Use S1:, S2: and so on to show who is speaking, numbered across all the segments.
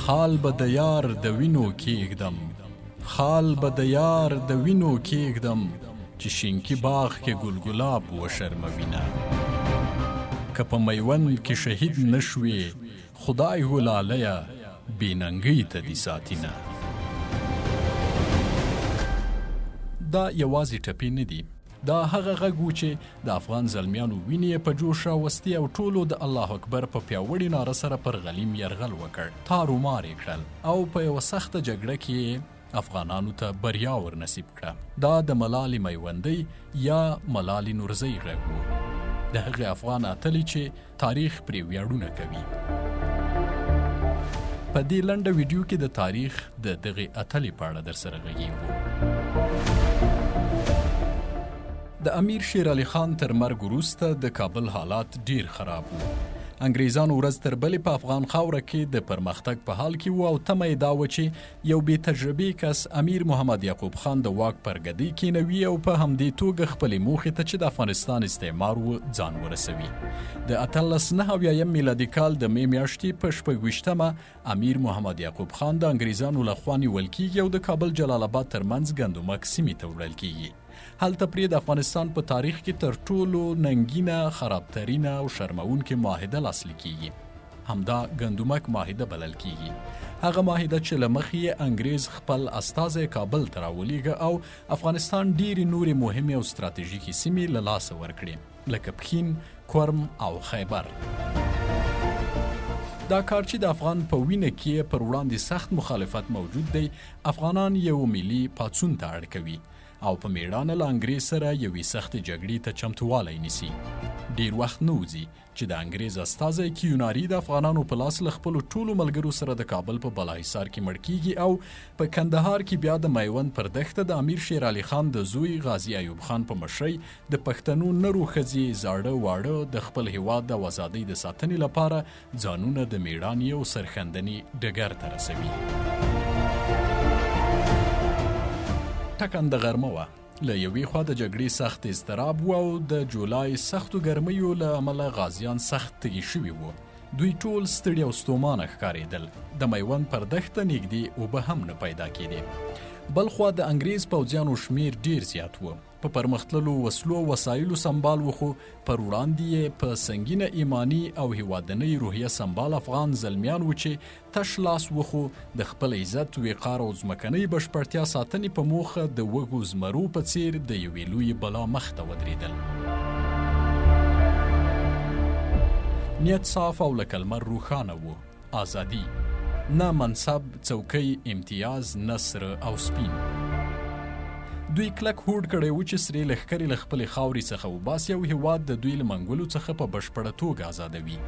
S1: خال به د یار د وینو کېږدم، خال به د یار د وینو کېږدم، چې شینکي باغ کې ګل ګلاب وشرموینه. که په میوند کې شهید نشوي خدای ګلالیه بې ننګۍ ته دې ساتینه. دا یوازې ټپې نه دي، دا هغه غږ و چې د افغان زلمیانو وینې په جوش راوستې او ټولو د الله اکبر په پیاوړي ناره سره پر غلیم یرغل وکړ، تار و مار یې کړل او په یوه سخته جګړه کې افغانانو ته بریا ورنصیب کړه. دا د ملالې میوندۍ یا ملالې نورزۍ غږ و، د هغې افغان اتلې چې تاریخ پرې ویاړونه کوي. په دې لنډه ویډیو کې د تاریخ د دغې اتلې په اړه در سره غږیږو. د امیر شیر علي خان تر مرګ وروسته د کابل حالات ډیر خراب وو. انګریزانو ورځ تر بلې په افغان خاوره کې د پرمختګ په حال کې وو او تمه یې دا وه چې یو بې تجربې کس امیر محمد یعقوب خان د واک پر ګدۍ کېنوي او په همدې توګه خپلې موخې ته چې د افغانستان استعمار و ځان ورسوي. د 1899 میلادي کال د مې میاشتې په 26مه امیر محمد یعقوب خان د انګریزانو لخوا نیول کېږي او د کابل جلال آباد ترمنځ ګندمک سیمې ته وړل کېږي. هلته پرې د افغانستان په تاریخ کې تر ټولو ننګینه، خرابترینه او شرمونکې معاهده لاسلیک کېږي. همدا ګندمک معاهده بلل کېږي. هغه معاهده چې له مخې یې انګریز خپل استازی کابل ته راولېږه او افغانستان ډېرې نورې مهمې او ستراتیژیکې سیمې له لاسه ورکړې، لکه پښین، کرم او خیبر. دا کار چې د افغان په وینه کې پر وړاندې سخت مخالفت موجود دی، افغانان یو ملي پاڅون ته اړ کوي او په میړانه له انګریز سره یوې سختې جګړې ته چمتوالی نیسي. ډیر وخت نه وځي چې د انګریز استازی کیوناري د افغانانو په لاس له خپلو ټولو ملګرو سره د کابل په بالاحصار کې مړ کیږي او په کندهار کې بیا د میوند پر دښته د امیر شیر علي خان د زوی غازي ایوب خان په مشرۍ د پښتنو نرو ښځې، زاړه واړه د خپل هیواد د آزادۍ د ساتنې لپاره ځانونه د میړانې او سرښندنې ډګر ته رسوي. ټکنده غرمه وه، له یوې خوا د جګړې سخت اضطراب و او د جولای سختو ګرمیو له امله غازیان سخت تږي شوي وو. دوی ټول ستړي او ستومانه ښکارېدل. د میوند پر دښته نږدې اوبه هم نه پیدا کېدې. بل خوا د انګریز پوځیانو شمیر ډیر زیات و. په پرمختللو وسلو او وسایلو سمبال و، خو پر وړاندې یې په سنګینه ایمانی او هیوادنۍ روحیه سمبال افغان زلمیان و چې تش لاس و، خو د خپل عزت، وقار او ځمکنۍ بشپړتیا ساتنې په موخه د وږو زمرو په څیر د یوې لویې بلا مخ ته ودرېدل. نیت صاف او لکه لمر روښانه و. ازادي، نه منصب، څوکۍ، امتیاز، نصر او سپین. دوی کلک هوډ کړی و چې سرې لښکرې له خپلې خاورې څخه وباسي او هېواد د دوی له منګولو څخه په بشپړه توګه آزادوي.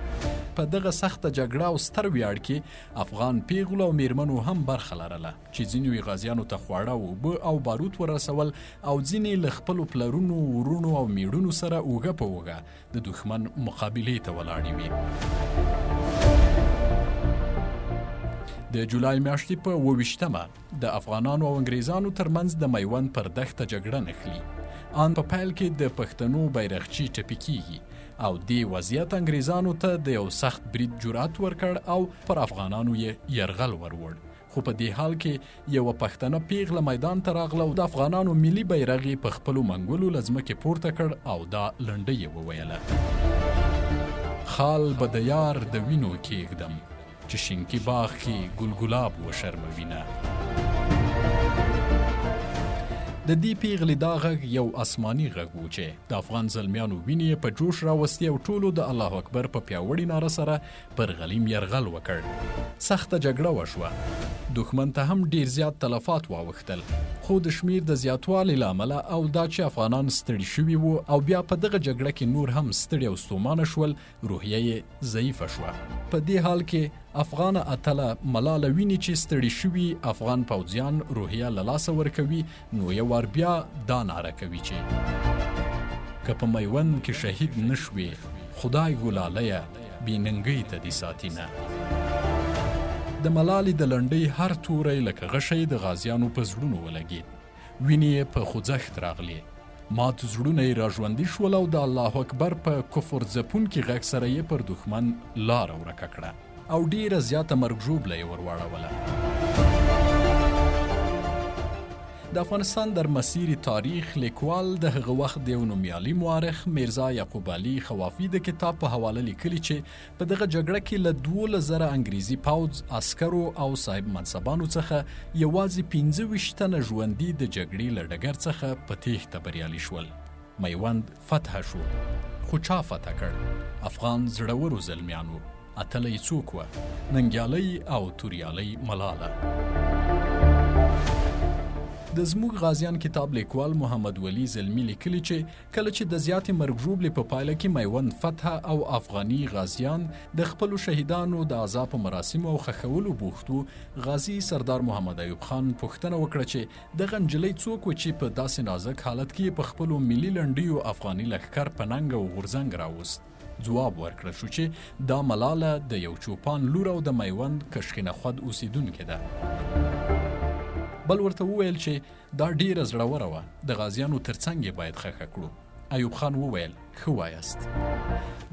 S1: په دغه سخته جګړه او ستر ویاړ کې افغان پیغلو او میرمنو هم برخه لرله چې ځینو یې غازیانو ته خواړه، اوبه او باروت ورسول او ځینې له خپلو پلرونو، ورونو او میړونو سره اوږه په اوږه د دښمن مقابلې ته ولاړې وې. د جولای میاشتې په 28مه د افغانانو او انګریزانو ترمنځ د میوند پر دښته جګړه نښلي. ان په پیل کې د پښتنو بیرغچي ټپي کېږي او دې وضعیت انګریزانو ته د یو سخت برید جرأت ورکړ او پر افغانانو یې یرغل وروړ. خو په دې حال کې یوه پښتنه پیغله میدان ته راغله او د افغانانو ملي بیرغ یې په خپلو منګولو له ځمکې پورته کړ او دا لنډۍ یې وویله: خال به د یار د وینو کېږدم، چې شینکي باغ کې ګل ګلاب وشرموینه. د دې پیغلې دا غږ یو آسماني غږ و چې د افغان زلمیانو وینې په جوش راوستې او ټولو د الله اکبر په پیاوړي ناره سره پر غلیم یرغل وکړ. سخته جګړه وشوه. دښمن ته هم ډیر زیات تلفات واوښتل، خو د شمیر د زیاتوالي له امله او دا چې افغانان ستړي شوي وو او بیا په دغه جګړه کې نور هم ستړي او ستومانه شول، روحیه یې ضعیفه شوه. په دې حال کې افغان اتله ملاله ویني چې ستړي شوي افغان پوځیان روحیه له لاسه ورکوي، نو یو وار بیا دا ناره کوي چې که په میوند کې شهید نشوي خدای ګلالیه بې ننګۍ ته دې ساتینه. د ملالې د لنډۍ هر توری لکه غشی د غازیانو په زړونو ولګېد. وینې یې په خوځښت راغلې. مات زړونه یې راژوندي شول او د الله اکبر په کفر ځپونکي غږ سره یې پر دښمن لاره ورکه کړه. او ډیره زیاته مرګ ژوبله یې ورواړوله. د افغانستان در مسیر تاریخ لیکوال د هغه وخت د یو نومیالي مورخ میرزا یعقوب علي خوافي د کتاب په حواله لیکلي چې په دغه جګړه کې له 12,000 انګریزي پوځ عسکرو او صاحب منصبانو څخه یوازې 25 تنه ژوندي د جګړې له ډګر څخه په تېښته بریالي شول. میوند فتح شو، خو چا فتح کړ؟ افغان زړورو زلمیانو. اتله یې څوک وه؟ ننګیالۍ او توریالۍ ملاله. د زموږ غازیان کتاب لیکوال محمد ولی زلمی لیکلی چې کله چې د زیاتې مرګ ژوبلې په پایله کې میوند فتح او افغاني غازیان د خپلو شهیدانو د عزا په مراسمو او ښخولو بوختو، غازي سردار محمد ایوب خان پوښتنه وکړه چې دغه نجلۍ څوک و چې په داسې نازک حالت کې په خپلو ملي لنډیو افغاني لښکر په ننګ او غورځنګ راوست. ځواب ورکړه شو چې دا ملاله د یو چوپان لور او د میوند کشخینه خود اوسیدونکې ده. بل ورته وویل چې دا ډیره زړوره وه، د غازیانو ترڅنګ یې باید ښخه کړو. ایوب خان وویل ښه وایاست.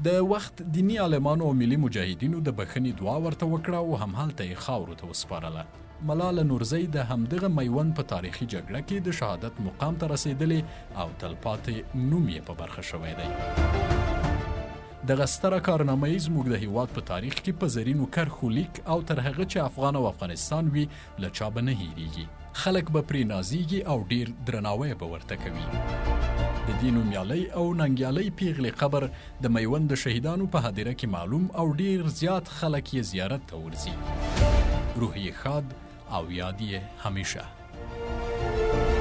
S1: د وخت دیني عالمانو او ملي مجاهدینو د بښنې دعا ورته وکړه او همهلته یې خاورو ته وسپارله. ملاله نورزۍ د همدغه میوند په تاریخي جګړه کې د شهادت مقام ته رسېدلې او تلپاتې نوم یې په برخه شوی دی. دغه ستره کارنامه یې زموږ د هیواد په تاریخ کې په زرینو کرښو لیک او تر هغه چې افغان او افغانستان وي له چا به نه هېرېږي. خلک به پرې نازېږي او ډیر درناوی به ورته کوي. د دې نومیالۍ او ننګیالۍ پیغلې قبر د میوند د شهیدانو په هدیره کې معلوم او ډیر زیات خلک یې زیارت ته ورځي. روح یې ښاد او یاد یې همیشه.